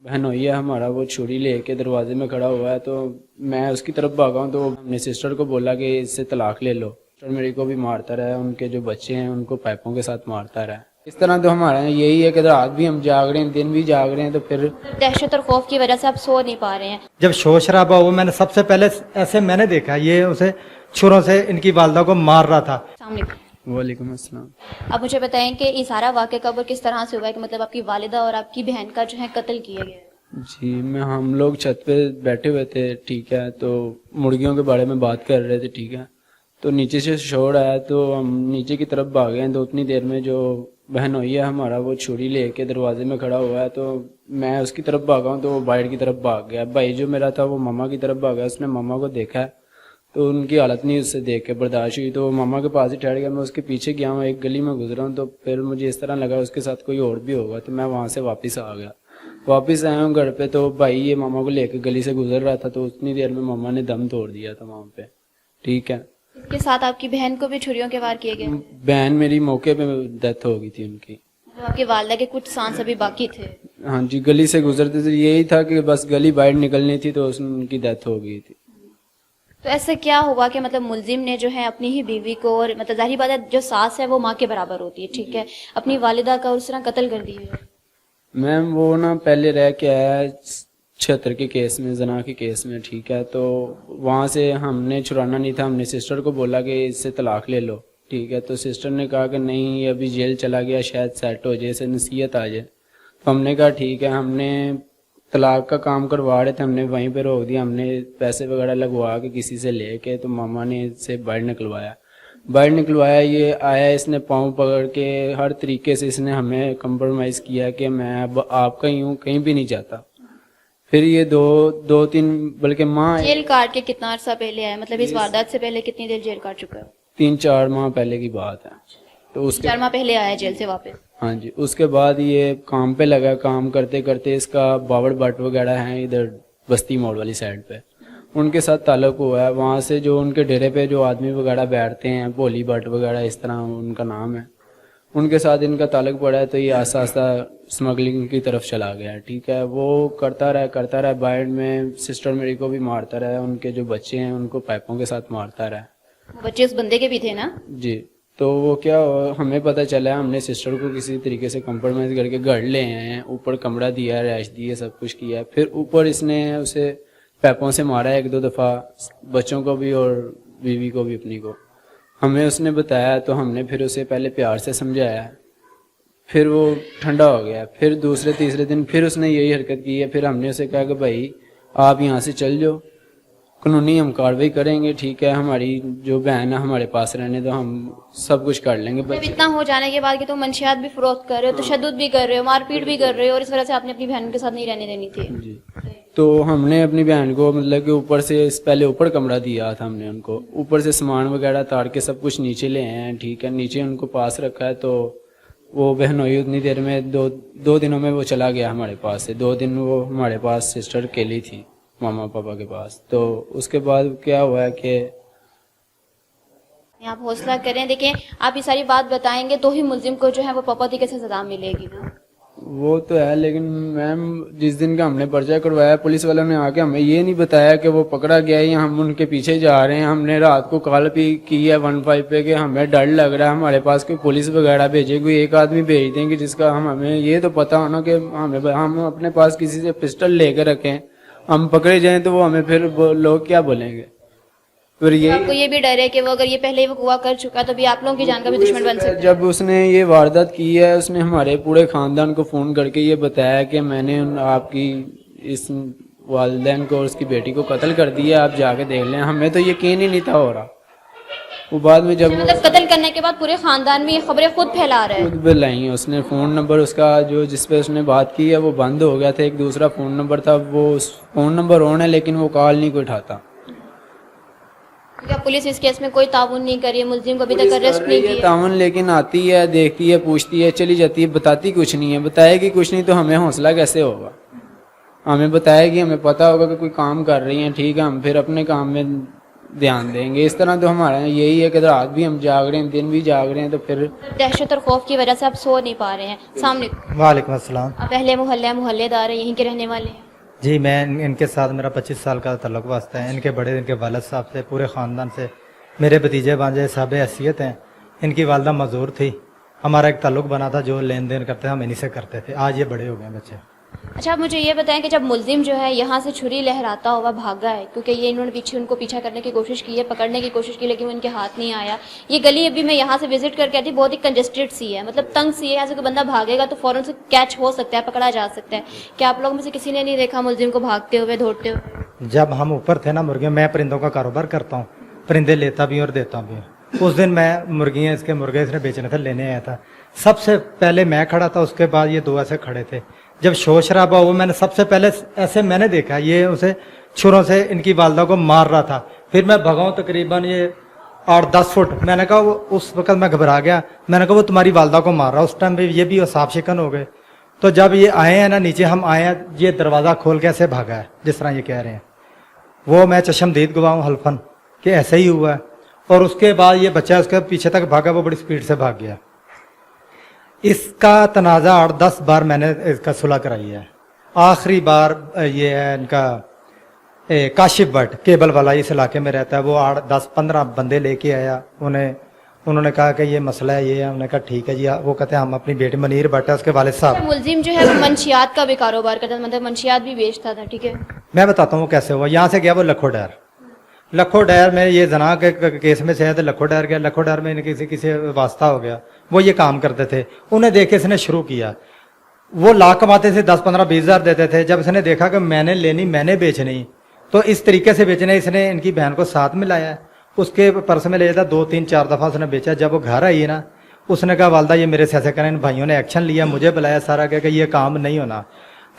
बहनोई है हमारा, वो छुरी लेके दरवाजे में खड़ा हुआ है, तो मैं उसकी तरफ भागा हूँ तो हमने सिस्टर को बोला कि इससे तलाक ले लो। सिस्टर मेरी को भी मारता रहा है, उनके जो बच्चे हैं उनको पाइपों के साथ मारता रहा है। इस तरह तो हमारा यही है कि रात भी हम जाग रहे हैं, दिन भी जाग रहे हैं, तो फिर दहशत और खौफ की वजह से आप सो नहीं पा रहे हैं। जब शोर शराबा हुआ, मैंने सबसे पहले ऐसे मैंने देखा ये उसे छुरों से इनकी वालदा को मार रहा था। अस्सलाम वालेकुम। वालेकुम अस्सलाम। अब मुझे बताएं कि ये सारा वाक़या कब और किस तरह से हुआ है कि मतलब आपकी वालिदा और आपकी बहन का जो है कत्ल किया गया है? जी, हम लोग छत पे बैठे हुए थे, ठीक है, तो मुर्गियों के बारे में बात कर रहे थे, ठीक है, तो नीचे से शोर आया तो हम नीचे की तरफ भागे हैं। तो उतनी देर में जो बहनोई है हमारा, वो छुरी लेके दरवाजे में खड़ा हुआ है, तो मैं उसकी तरफ भागा हूँ तो वो बाहर की तरफ भाग गया। भाई जो मेरा था वो मामा की तरफ भागा, उसने मामा को देखा है तो उनकी हालत नहीं उससे देख के बर्दाश्त हुई, तो मामा के पास ही ठहर गया। मैं उसके पीछे गया हूँ, एक गली में गुजरा हूँ, तो फिर मुझे इस तरह लगा उसके साथ कोई और भी होगा, तो मैं वहाँ से वापस आ गया। वापस आया हूँ घर पे, तो भाई ये मामा को लेकर गली से गुजर रहा था, तो उतनी देर में मामा ने दम तोड़ दिया था वहाँ पे, ठीक है। इसके साथ आपकी बहन को भी छुरियों के वार किए गए? बहन मेरी मौके पे डेथ हो गई थी उनकी। मतलब आपकी वालिदा के कुछ सांस अभी बाकी थे? हाँ जी, गली से गुजरते थे, यही था कि बस गली बाहर निकलनी थी, तो उसमें उनकी डेथ हो गई थी। तो ऐसे क्या हुआ कि मतलब मुलजिम ने जो है अपनी ही बीवी को, और मतलब जाहिर बात है जो सास है वो माँ के बराबर होती है, ठीक है, अपनी वालिदा का उस तरह कत्ल कर दिया? मैम वो ना पहले रह के आया 76 के केस में, जना के केस में, ठीक है, तो वहाँ से हमने छुड़ाना नहीं था। हमने सिस्टर को बोला कि इससे तलाक ले लो, ठीक है, तो सिस्टर ने कहा कि नहीं, ये अभी जेल चला गया, शायद सेट हो जाए, इसे नसीहत आ जाए। तो हमने कहा ठीक है, हमने तलाक का काम करवा रहे थे, हमने वहीं पे रोक दिया। हमने पैसे वगैरह लगवा के किसी से लेके, तो मामा ने इससे बाहर निकलवाया। ये आया, इसने पाँव पकड़ के हर तरीके से इसने हमें कंप्रोमाइज़ किया कि मैं अब आपका ही हूँ, कहीं भी नहीं जाता। फिर ये दो तीन बल्कि माँ जेल काट के कितना अरसा पहले आया? मतलब इस वारदात से पहले कितनी देर जेल काट चुका है? 3-4 माह पहले की बात है। तो उसके 4 माह पहले आया जेल से वापस? हाँ जी, उसके बाद ये काम पे लगा, काम करते करते इसका बावड़ भट्ट वगैरह हैं इधर बस्ती मोड़ वाली साइड पे, उनके साथ ताल्लुक हुआ है। वहाँ से जो उनके डेरे पे जो आदमी वगैरह बैठते हैं, भोली भट्ट वगैरह इस तरह उनका नाम है, उनके साथ इनका ताल्लुक पड़ा है। तो ये आस्ता आस्ता स्मगलिंग की तरफ चला गया, ठीक है, वो करता रहा। बाहर में सिस्टर मेरी को भी मारता रहा, उनके जो बच्चे हैं उनको पाइपों के साथ मारता रहा। बच्चे उस बंदे के भी थे ना? जी, तो वो क्या हमें पता चला, हमने सिस्टर को किसी तरीके से कंप्रोमाइज़ करके घर ले आए हैं, ऊपर कमरा दिया, रैश दी है, सब कुछ किया है। फिर ऊपर इसने उसे पैपों से मारा है 1-2 दफ़ा, बच्चों को भी और बीवी को भी अपनी को। हमें उसने बताया तो हमने फिर उसे पहले प्यार से समझाया, फिर वो ठंडा हो गया। फिर दूसरे तीसरे दिन फिर उसने यही हरकत की है। फिर हमने उसे कहा कि भाई आप यहाँ से चल जाओ, कानूनी हम कार्रवाई करेंगे, ठीक है, हमारी जो बहन है हमारे पास रहने दो, हम सब कुछ कर लेंगे। जब इतना हो जाने के बाद कि तुम मंशियात भी फरोख्त कर रहे हो, तशद्दुद भी कर रहे हो, मारपीट भी कर रहे हो, और इस वजह से आपने अपनी बहन के साथ नहीं रहने देनी थी? जी, तो हमने अपनी बहन को मतलब कि ऊपर से पहले ऊपर कमरा दिया था हमने उनको, ऊपर से सामान वगैरह तार के सब कुछ नीचे ले आए हैं, ठीक है, नीचे उनको पास रखा है। तो वो बहनोई उतनी देर में दो दिनों में वो चला गया हमारे पास से। 2 दिन वो हमारे पास सिस्टर अकेली थी मामा पापा के पास। तो उसके बाद क्या हुआ है कि आप हौसला करें, देखें आप ये सारी बात बताएंगे तो ही मुलजिम को जो है वो पपौती कैसे सजा मिलेगी ना। वो तो है, लेकिन मैम जिस दिन का हमने पर्चा करवाया, पुलिस वालों ने आके हमें ये नहीं बताया कि वो पकड़ा गया है या हम उनके पीछे जा रहे हैं। हमने रात को कॉल भी की है 15 पे कि हमें डर लग रहा है, हमारे पास कोई पुलिस वगैरह भेजे, कोई एक आदमी भेज देंगे जिसका हमें ये तो पता होना कि हम अपने पास किसी से पिस्टल लेकर रखें, हम पकड़े जाएं तो वो हमें फिर लोग क्या बोलेंगे। फिर ये आपको ये भी डर है कि वो अगर ये पहले वो हुआ कर चुका तो भी आप लोगों की जान का भी दुश्मन बन सकता है? जब उसने ये वारदात की है, उसने हमारे पूरे खानदान को फ़ोन करके ये बताया कि मैंने आपकी इस वालिदैन को और उसकी बेटी को कत्ल कर दिया, आप जाके देख लें। हमें तो यकीन ही नहीं था हो रहा। वो बाद में जब मतलब कत्ल करने के बाद पूरे खानदान में ये खबरें खुद फैला रहे हैं? खुद बुलाई, उसने फ़ोन नंबर उसका जो जिस पे उसने बात की है वो बंद हो गया था। एक दूसरा फ़ोन नंबर था, वो फ़ोन नंबर ऑन है लेकिन वो कॉल नहीं कोई उठाता। क्या पुलिस इस केस में कोई ताउन नहीं करी है? मुलजिम को अभी तक अरेस्ट नहीं किया? ताउन लेकिन आती है, देखती है, पूछती है, चली जाती है, बताती कुछ नहीं है। बताएगी कुछ नहीं तो हमें हौसला कैसे होगा? हमें बताएगी, हमें पता होगा कि कोई काम कर रही हैं, ठीक है, हम फिर अपने काम में ध्यान देंगे। इस तरह तो हमारा यही है कि रात भी हम जाग रहे हैं, दिन भी जाग रहे हैं, तो फिर दहशत और खौफ की वजह से आप सो नहीं पा रहे हैं। सामने वालेकुम अस्सलाम। आप पहले मोहल्लेदार हैं, यहीं के रहने वाले हैं? जी, मैं इनके साथ मेरा 25 साल का तल्लुक़ वास्ता है। इनके बड़े, इनके वालिद साहब से, पूरे ख़ानदान से मेरे भतीजे भांजे साहब हैसियत हैं। इनकी वालदा मज़दूर थी, हमारा एक ताल्लुक़ बना था, जो लेन देन करते हम इन्हीं से करते थे। आज ये बड़े हो गए बच्चे। अच्छा, आप मुझे ये बताएं कि जब मुलजिम जो है यहाँ से छुरी लहराता हुआ भागा है, क्योंकि ये इन्होंने उनको पीछा करने की कोशिश की है, पकड़ने की कोशिश की, लेकिन वो इनके हाथ नहीं आया। ये गली अभी मैं यहाँ से विजिट करके आई थी, बहुत ही कंजेस्टेड सी है, मतलब तंग सी है। यहाँ से कोई बंदा भागेगा तो फौरन से कैच हो सकता है, पकड़ा जा सकता है। क्या आप लोगों में से किसी ने नहीं देखा मुलजिम को भागते हुए, दौड़ते हुए? जब हम ऊपर थे ना मुर्गियों, मैं परिंदों का कारोबार करता हूँ, परिंदे लेता भी और देता भी हूँ। उस दिन मैं मुर्गियाँ, इसके मुर्गे इसने बेचने थे, लेने आया था। सबसे पहले मैं खड़ा था, उसके बाद ये दो ऐसे खड़े थे। जब शोर शराबा हुआ, मैंने सबसे पहले ऐसे मैंने देखा, ये उसे छुरों से इनकी वालदा को मार रहा था। फिर मैं भगाऊं तकरीबन ये 8-10 फुट। मैंने कहा वो, उस वक्त मैं घबरा गया, मैंने कहा वो तुम्हारी वालदा को मार रहा। उस टाइम पे ये भी साफ शिकन हो गए। तो जब ये आए हैं ना नीचे, हम आए हैं, ये दरवाज़ा खोल के ऐसे भागा है जिस तरह ये कह रहे हैं। वो मैं चशमदीद गवाह हूँ हल्फन कि ऐसे ही हुआ है। और उसके बाद ये बच्चा उसके पीछे तक भागा, वो बड़ी स्पीड से भाग गया। इसका तनाज़ा 8-10 बार मैंने इसका सुलह कराई है। आखिरी बार ये है इनका काशिफ भट्ट, केबल वाला, इस इलाके में रहता है, वो 8-10-15 बंदे लेके आया। उन्होंने कहा कि ये मसला है, ये है। उन्होंने कहा ठीक है जी। वो कहते हैं हम अपनी बेटी मनीर भट्ट है, उसके वालिद साहब। मुलजिम जो है वो मंशियात का भी कारोबार करता था, मतलब मंशियात भी बेचता था, ठीक है? मैं बताता हूँ वो कैसे हुआ। यहाँ से गया वो लखो डैर में, ये जना के केस में से है, तो लखो डैर गया। लखो डैर में इनके किसी वास्ता हो गया, वो ये काम करते थे। उन्हें देखे इसने शुरू किया। वो लाख कमाते थे, 10-15-20 हज़ार देते थे। जब इसने देखा कि मैंने लेनी, मैंने बेचनी, तो इस तरीके से बेचने, इसने इनकी बहन को साथ में लाया। उसके पर्स में ले जाता, 2-3-4 दफ़ा उसने बेचा। जब वो घर आई ना, उसने कहा वालदा ये मेरे से ऐसे करें। इन भाइयों ने एक्शन लिया, मुझे बुलाया, सारा कहा कि ये काम नहीं होना,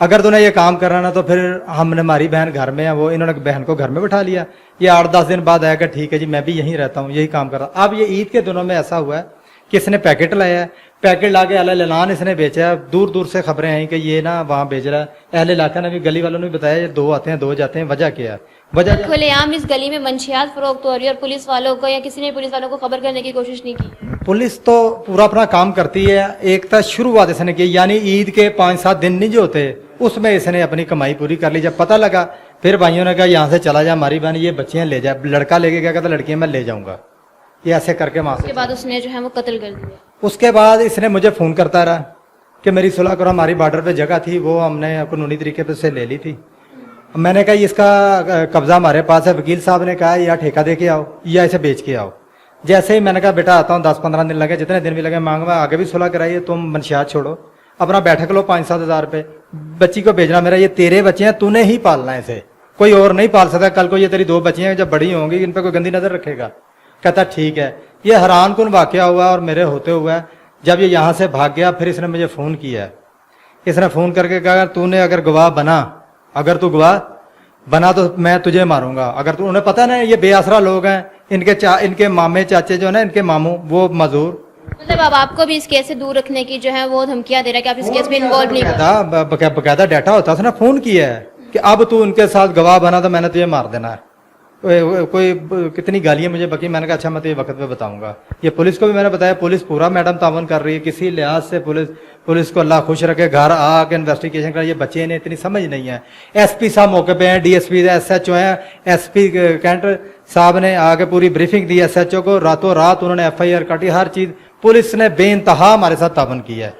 अगर तूने ये काम करना ना तो फिर हमने, हमारी बहन घर में है, वो इन्होंने बहन को घर में बिठा लिया। ये 8-10 दिन बाद आया कि ठीक है जी, मैं भी यहीं रहता हूँ, यही काम कर रहा। अब ये ईद के दिनों में ऐसा हुआ है कि इसने पैकेट लाया है, पैकेट ला के अहल इसने बेचा है। दूर दूर से खबरें आई कि ये ना वहाँ बेच रहा है। अहल इलाका ने भी, गली वालों ने भी बताया, ये 2 आते हैं 2 जाते हैं। वजह क्या है? वजह खुलेआम इस गली में मंशियात फरोख्त हो रही है और पुलिस वालों को या किसी ने पुलिस वालों को खबर करने की कोशिश नहीं की? पुलिस तो पूरा अपना काम करती है। एक तो शुरुआत इसने की, यानी ईद के 5-7 दिन नहीं जो होते, उसमें इसने अपनी कमाई पूरी कर ली। जब पता लगा, फिर भाइयों ने कहा यहाँ से चला जा, हमारी बहन ये बच्चियाँ ले जा। लड़का लेके गया, कहता लड़कियाँ मैं ले जाऊँगा। ये ऐसे करके वहाँ उसके बाद उसने जो है वो कत्ल कर दिया। उसके बाद इसने मुझे फ़ोन करता रहा कि मेरी सुलह करो। हमारी बॉर्डर पे जगह थी, वो हमने कानूनी तरीके पे से ले ली थी। मैंने कहा इसका कब्जा हमारे पास है। वकील साहब ने कहा या ठेका दे के आओ या इसे बेच के आओ। जैसे ही मैंने कहा बेटा आता हूँ, 10-15 दिन लगे, जितने दिन भी लगे मांग, मैं आगे भी सुलह कराइए, तुम मंशियात छोड़ो, अपना बैठक लो, 5-7 हज़ार रुपये बच्ची को भेजना। मेरा ये तेरे बच्चे हैं, तूने ही पालना है, इसे कोई और नहीं पाल सकता। कल को ये तेरी 2 बच्चियाँ हैं, जब बड़ी होंगी, इन पर कोई गंदी नज़र रखेगा। कहता ठीक है। ये हैरान कुन वाक़या हुआ और मेरे होते हुए जब ये यहाँ से भाग गया, फिर इसने मुझे फ़ोन किया। इसने फ़ोन करके कहा तूने अगर गवाह बना, अगर तू गवाह बना तो मैं तुझे मारूंगा। अगर तू, उन्हें पता ना ये बेआसरा लोग हैं, इनके मामे चाचे जो है ना, इनके मामू, वो मजदूर। मतलब अब आपको भी इस केस से दूर रखने की जो है वो धमकियां दे रहा है कि आप इस केस में इन्वॉल्व नहीं हो। बकायदा डाटा होता है, उसने फ़ोन किया है कि अब तू उनके साथ गवाह बना तो मैंने तुझे मार देना है। कोई कितनी गालियां मुझे बकी। मैंने कहा अच्छा मैं तो ये वक्त पे बताऊंगा। ये पुलिस को भी मैंने बताया, पुलिस पूरा मैडम तावन कर रही है। किसी लिहाज से पुलिस को अल्लाह खुश रखे, घर आके इन्वेस्टिगेशन कर। ये बच्चे इन्हें इतनी समझ नहीं है। एसपी साहब मौके पे हैं, डीएसपी SHO हैं, एसपी कैंट साहब ने आके पूरी ब्रीफिंग दी SHO को। रातों रात उन्होंने FIR काटी, हर चीज पुलिस ने बेइंतहा हमारे साथ तावन की है,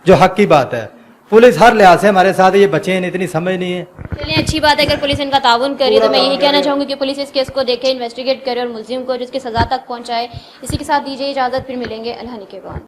जो हक की बात है। पुलिस हर लिहाज से हमारे साथ है। ये बच्चे हैं, इतनी समझ नहीं है। चलिए अच्छी बात है अगर पुलिस इनका ताउन कर रही है, तो मैं यही कहना चाहूंगी कि पुलिस इस केस को देखे, इन्वेस्टिगेट करे और मुलजिम को जिसकी सजा तक पहुंचाए। इसी के साथ दीजिए इजाजत, फिर मिलेंगे अल्लाह के बाद।